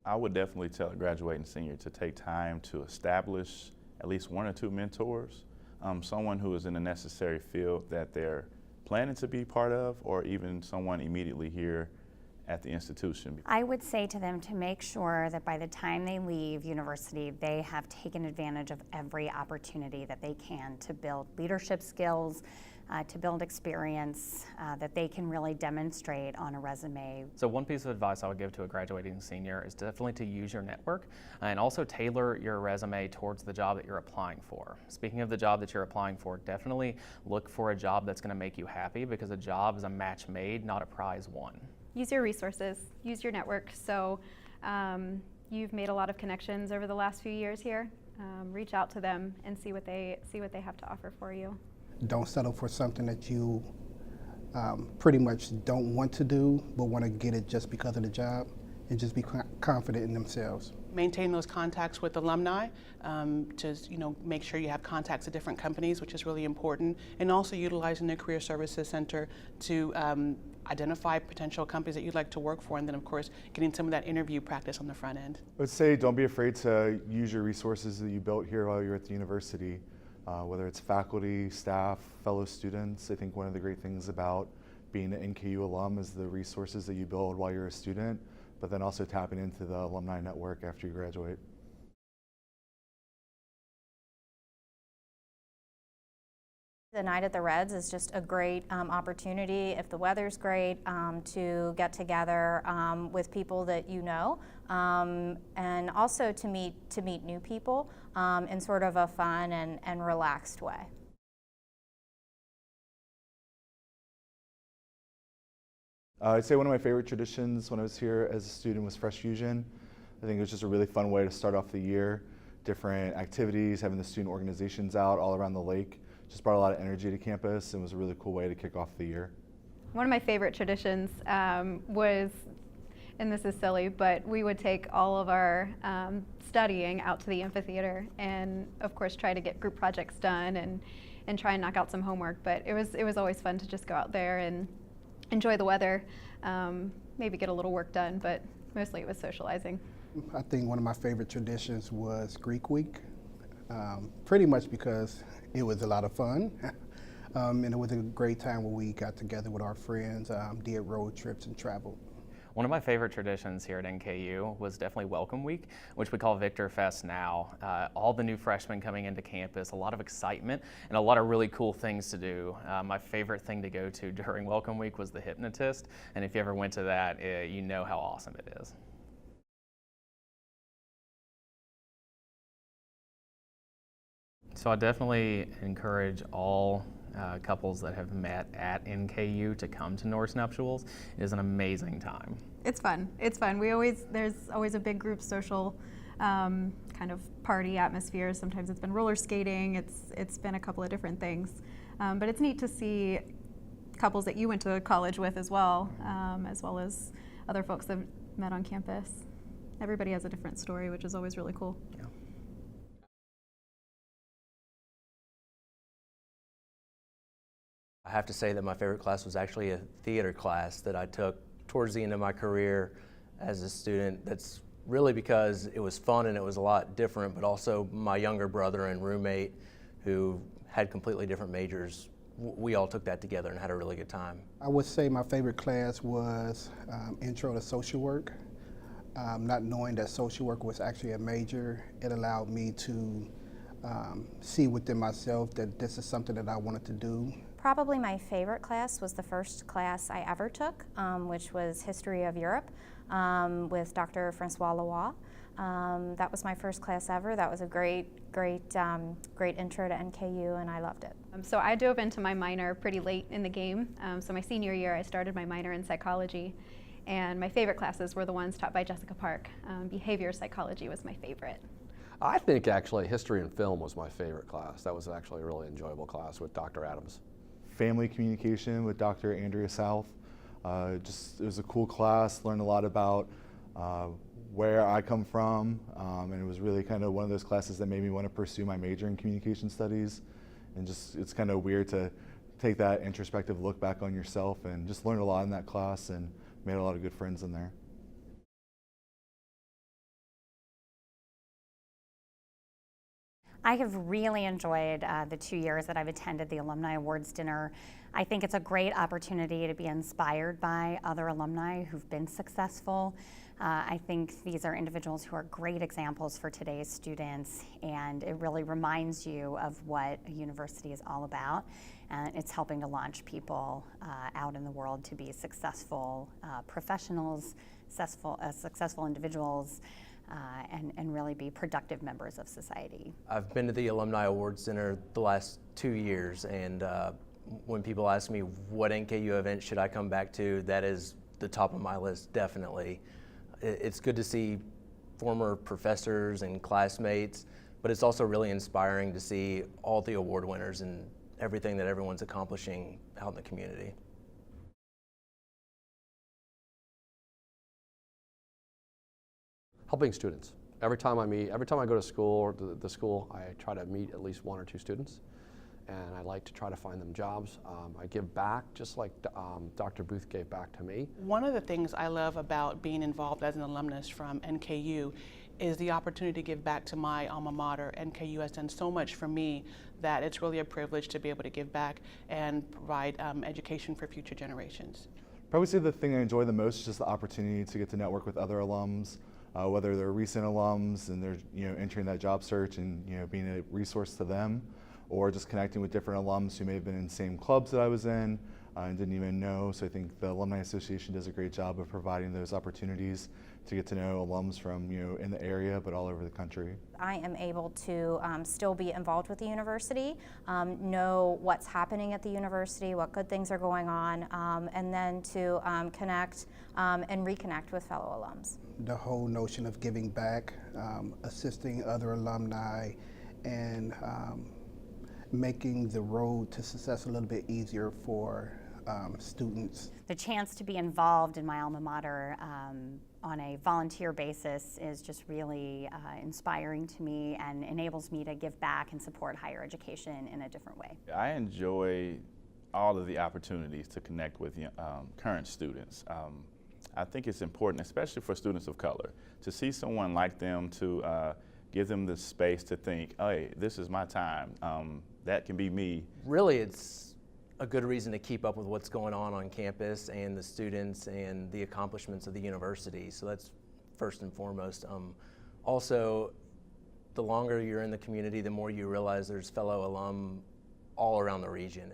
I would definitely tell a graduating senior to take time to establish at least one or two mentors, someone who is in the necessary field that they're planning to be part of, or even someone immediately here at the institution. I would say to them to make sure that by the time they leave university, they have taken advantage of every opportunity that they can to build leadership skills, to build experience that they can really demonstrate on a resume. So one piece of advice I would give to a graduating senior is definitely to use your network and also tailor your resume towards the job that you're applying for. Speaking of the job that you're applying for, definitely look for a job that's going to make you happy, because a job is a match made, not a prize won. Use your resources, use your network. So you've made a lot of connections over the last few years here. Reach out to them and see what they have to offer for you. Don't settle for something that you pretty much don't want to do, but want to get it just because of the job, and just be confident in themselves. Maintain those contacts with alumni, to make sure you have contacts at different companies, which is really important, and also utilizing the Career Services Center to identify potential companies that you'd like to work for, and then of course getting some of that interview practice on the front end. I would say don't be afraid to use your resources that you built here while you're at the university, whether it's faculty, staff, fellow students. I think one of the great things about being an NKU alum is the resources that you build while you're a student, but then also tapping into the alumni network after you graduate. The night at the Reds is just a great opportunity, if the weather's great, to get together with people that you know, and also to meet new people in sort of a fun and relaxed way. I'd say one of my favorite traditions when I was here as a student was Fresh Fusion. I think it was just a really fun way to start off the year. Different activities, having the student organizations out all around the lake, just brought a lot of energy to campus and was a really cool way to kick off the year. One of my favorite traditions was, and this is silly, but we would take all of our studying out to the amphitheater and of course try to get group projects done and try and knock out some homework. But it was always fun to just go out there and enjoy the weather, maybe get a little work done, but mostly it was socializing. I think one of my favorite traditions was Greek Week, pretty much because it was a lot of fun, and it was a great time where we got together with our friends, did road trips and traveled. One of my favorite traditions here at NKU was definitely Welcome Week, which we call Victor Fest now. All the new freshmen coming into campus, a lot of excitement, and a lot of really cool things to do. My favorite thing to go to during Welcome Week was the Hypnotist, and if you ever went to that, you know how awesome it is. So I definitely encourage all couples that have met at NKU to come to Norse Nuptials. It is an amazing time. It's fun. It's fun. There's always a big group social kind of party atmosphere. Sometimes it's been roller skating. It's been a couple of different things. But it's neat to see couples that you went to college with as well as other folks that have met on campus. Everybody has a different story, which is always really cool. Yeah. I have to say that my favorite class was actually a theater class that I took towards the end of my career as a student. That's really because it was fun and it was a lot different, but also my younger brother and roommate who had completely different majors, we all took that together and had a really good time. I would say my favorite class was Intro to Social Work. Not knowing that social work was actually a major, it allowed me to see within myself that this is something that I wanted to do. Probably my favorite class was the first class I ever took, which was History of Europe with Dr. Francois Leroy. That was my first class ever. That was a great intro to NKU, and I loved it. So I dove into my minor pretty late in the game. So my senior year, I started my minor in psychology, and my favorite classes were the ones taught by Jessica Park. Behavior psychology was my favorite. I think actually history and film was my favorite class. That was actually a really enjoyable class with Dr. Adams. Family communication with Dr. Andrea South. It was a cool class, learned a lot about where I come from, and it was really kind of one of those classes that made me want to pursue my major in communication studies. And it's kind of weird to take that introspective look back on yourself, and just learned a lot in that class and made a lot of good friends in there. I have really enjoyed the 2 years that I've attended the Alumni Awards Dinner. I think it's a great opportunity to be inspired by other alumni who've been successful. I think these are individuals who are great examples for today's students, and it really reminds you of what a university is all about. And it's helping to launch people out in the world to be successful professionals, successful individuals, and really be productive members of society. I've been to the Alumni Awards Center the last 2 years, and when people ask me what NKU event should I come back to, that is the top of my list, definitely. It's good to see former professors and classmates, but it's also really inspiring to see all the award winners and everything that everyone's accomplishing out in the community. Helping students. Every time I go to school or the school, I try to meet at least 1 or 2 students, and I like to try to find them jobs. I give back just like Dr. Booth gave back to me. One of the things I love about being involved as an alumnus from NKU is the opportunity to give back to my alma mater. NKU has done so much for me that it's really a privilege to be able to give back and provide education for future generations. Probably say the thing I enjoy the most is just the opportunity to get to network with other alums, whether they're recent alums and they're entering that job search and being a resource to them, or just connecting with different alums who may have been in the same clubs that I was in and didn't even know. So I think the Alumni Association does a great job of providing those opportunities to get to know alums from in the area but all over the country. I am able to still be involved with the university, know what's happening at the university, what good things are going on, and then to connect and reconnect with fellow alums. The whole notion of giving back, assisting other alumni, and making the road to success a little bit easier for students. The chance to be involved in my alma mater on a volunteer basis is just really inspiring to me and enables me to give back and support higher education in a different way. I enjoy all of the opportunities to connect with current students. I think it's important, especially for students of color, to see someone like them, to give them the space to think, hey, this is my time. That can be me. Really, it's a good reason to keep up with what's going on campus and the students and the accomplishments of the university. So that's first and foremost. Also, the longer you're in the community, the more you realize there's fellow alum all around the region.